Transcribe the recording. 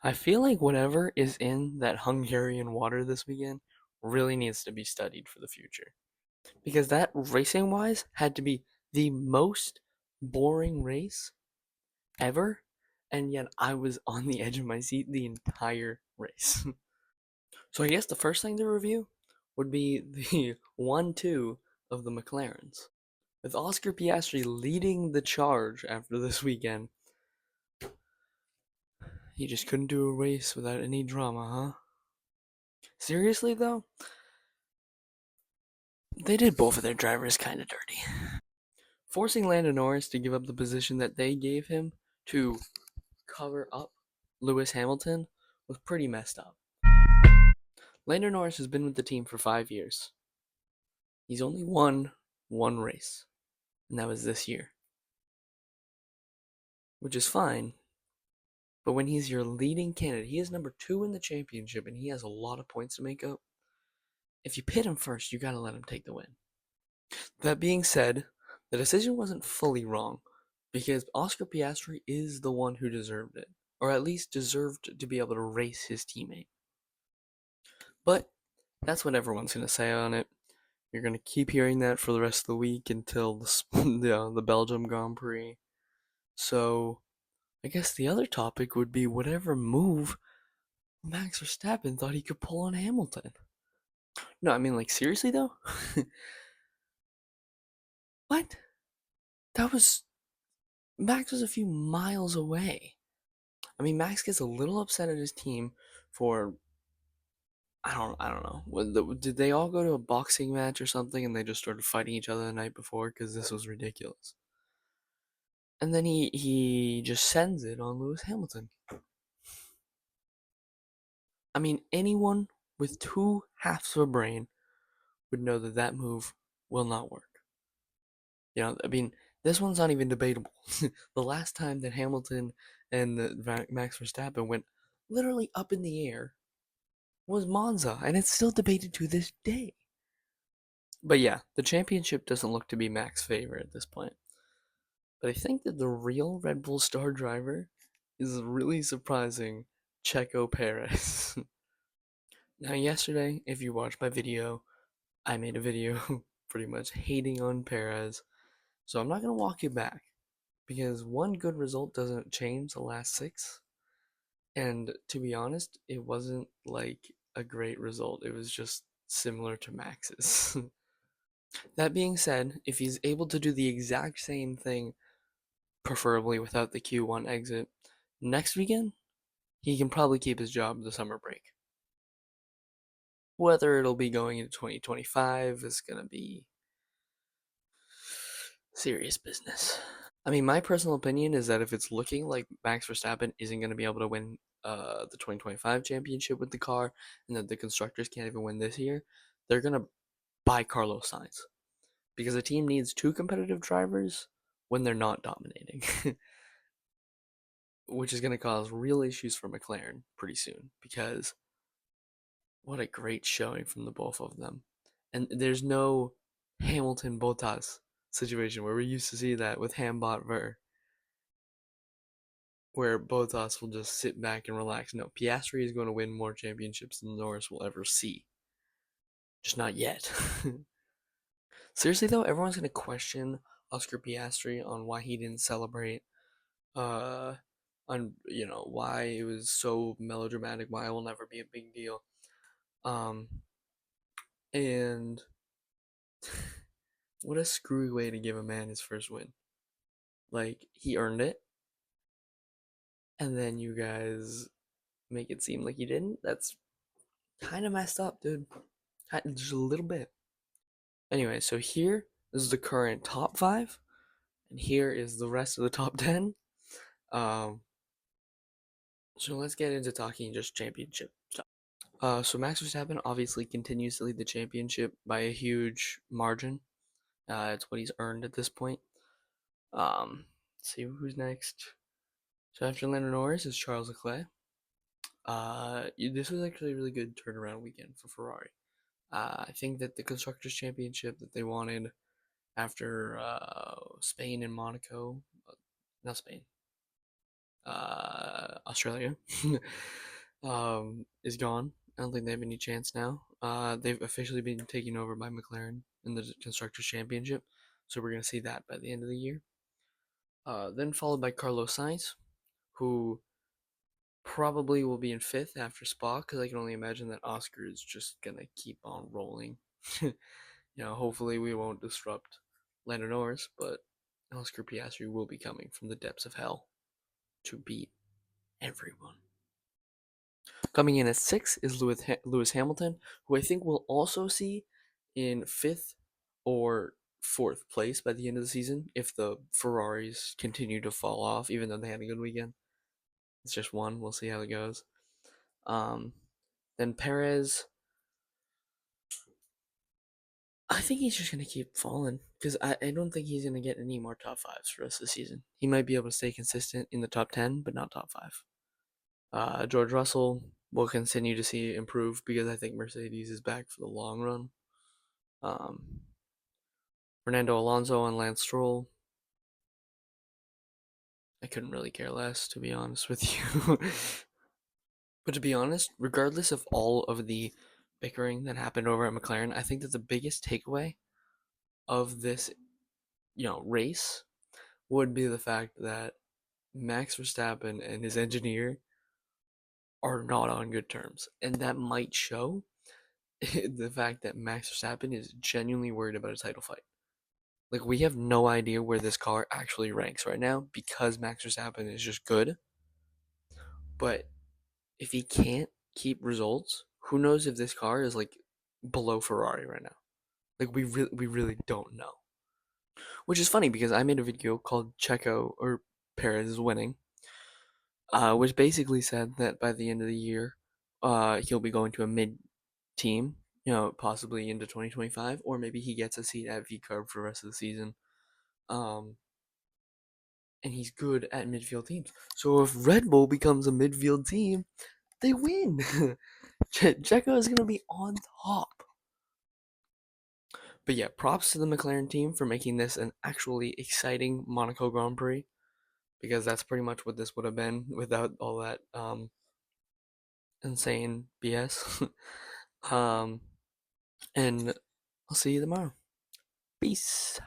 I feel like whatever is in that Hungarian water this weekend really needs to be studied for the future. Because that racing wise had to be the most boring race ever, and yet I was on the edge of my seat the entire race. So I guess the first thing to review would be the 1-2 of the McLarens. With Oscar Piastri leading the charge after this weekend, he just couldn't do a race without any drama, huh? Seriously though, they did both of their drivers kind of dirty. Forcing Lando Norris to give up the position that they gave him to cover up Lewis Hamilton was pretty messed up. Lando Norris has been with the team for 5 years. He's only won one race, and that was this year, which is fine. But when he's your leading candidate, he is number 2 in the championship, and he has a lot of points to make up. If you pit him first, you gotta let him take the win. That being said, the decision wasn't fully wrong, because Oscar Piastri is the one who deserved it, or at least deserved to be able to race his teammate. But that's what everyone's gonna say on it. You're gonna keep hearing that for the rest of the week until the Belgium Grand Prix. So I guess the other topic would be whatever move Max Verstappen thought he could pull on Hamilton. No, I mean, like, seriously though? What? That was. Max was a few miles away. I mean, Max gets a little upset at his team for. I don't know. Did they all go to a boxing match or something and they just started fighting each other the night before? Because this was ridiculous. And then he just sends it on Lewis Hamilton. I mean, anyone with two halves of a brain would know that that move will not work. I mean, this one's not even debatable. The last time that Hamilton and Max Verstappen went literally up in the air was Monza, and it's still debated to this day. But yeah, the championship doesn't look to be Max's favor at this point. But I think that the real Red Bull star driver is really surprising Checo Perez. Now, yesterday, if you watched my video, I made a video pretty much hating on Perez. So I'm not going to walk you back because one good result doesn't change the last six. And to be honest, it wasn't like a great result. It was just similar to Max's. That being said, if he's able to do the exact same thing, preferably without the Q1 exit, next weekend, he can probably keep his job the summer break. Whether it'll be going into 2025 is going to be serious business. I mean, my personal opinion is that if it's looking like Max Verstappen isn't going to be able to win the 2025 championship with the car, and that the constructors can't even win this year, they're going to buy Carlos Sainz because the team needs two competitive drivers when they're not dominating, which is going to cause real issues for McLaren pretty soon because what a great showing from the both of them. And there's no Hamilton Bottas situation where we used to see that with Hambot Ver, where Bottas will just sit back and relax. No, Piastri is going to win more championships than Norris will ever see. Just not yet. Seriously though, everyone's going to question Oscar Piastri on why he didn't celebrate, uh, on why it was so melodramatic, why it will never be a big deal. Um, and what a screwy way to give a man his first win. Like, he earned it, and then you guys make it seem like he didn't. That's kind of messed up, dude. Just a little bit. Anyway, so here is the current top five, and here is the rest of the top 10. Um, so let's get into talking just championship stuff. So Max Verstappen obviously continues to lead the championship by a huge margin. It's what he's earned at this point. Let's see who's next. So after Lando Norris is Charles Leclerc. This was actually a really good turnaround weekend for Ferrari. I think that the constructors' championship that they wanted after Spain and Monaco, not Spain, Australia, is gone. I don't think they have any chance now. They've officially been taken over by McLaren in the Constructors' Championship, so we're gonna see that by the end of the year. Then followed by Carlos Sainz, who probably will be in fifth after Spa, because I can only imagine that Oscar is just gonna keep on rolling. Hopefully we won't disrupt Lando Norris, but Oscar Piastri will be coming from the depths of hell to beat everyone. Coming in at sixth is Lewis Hamilton, who I think we'll also see in fifth or fourth place by the end of the season if the Ferraris continue to fall off, even though they had a good weekend. It's just one. We'll see how it goes. Um, then Perez, I think he's just going to keep falling because I don't think he's going to get any more top fives for the rest of the season. He might be able to stay consistent in the top 10, but not top five. George Russell will continue to see improve because I think Mercedes is back for the long run. Um, Fernando Alonso and Lance Stroll, I couldn't really care less, to be honest with you. But to be honest, regardless of all of the bickering that happened over at McLaren, I think that the biggest takeaway of this, race would be the fact that Max Verstappen and his engineer are not on good terms. And that might show the fact that Max Verstappen is genuinely worried about a title fight. Like, we have no idea where this car actually ranks right now because Max Verstappen is just good. But if he can't keep results, who knows if this car is like below Ferrari right now? Like, we really don't know. Which is funny because I made a video called Checo or Perez is winning, which basically said that by the end of the year, he'll be going to a mid team, possibly into 2025, or maybe he gets a seat at V Carb for the rest of the season. Um, and he's good at midfield teams. So if Red Bull becomes a midfield team, they win. Checo is gonna be on top. But yeah, props to the McLaren team for making this an actually exciting Monaco Grand Prix, because that's pretty much what this would have been without all that insane BS. um, and I'll see you tomorrow. Peace.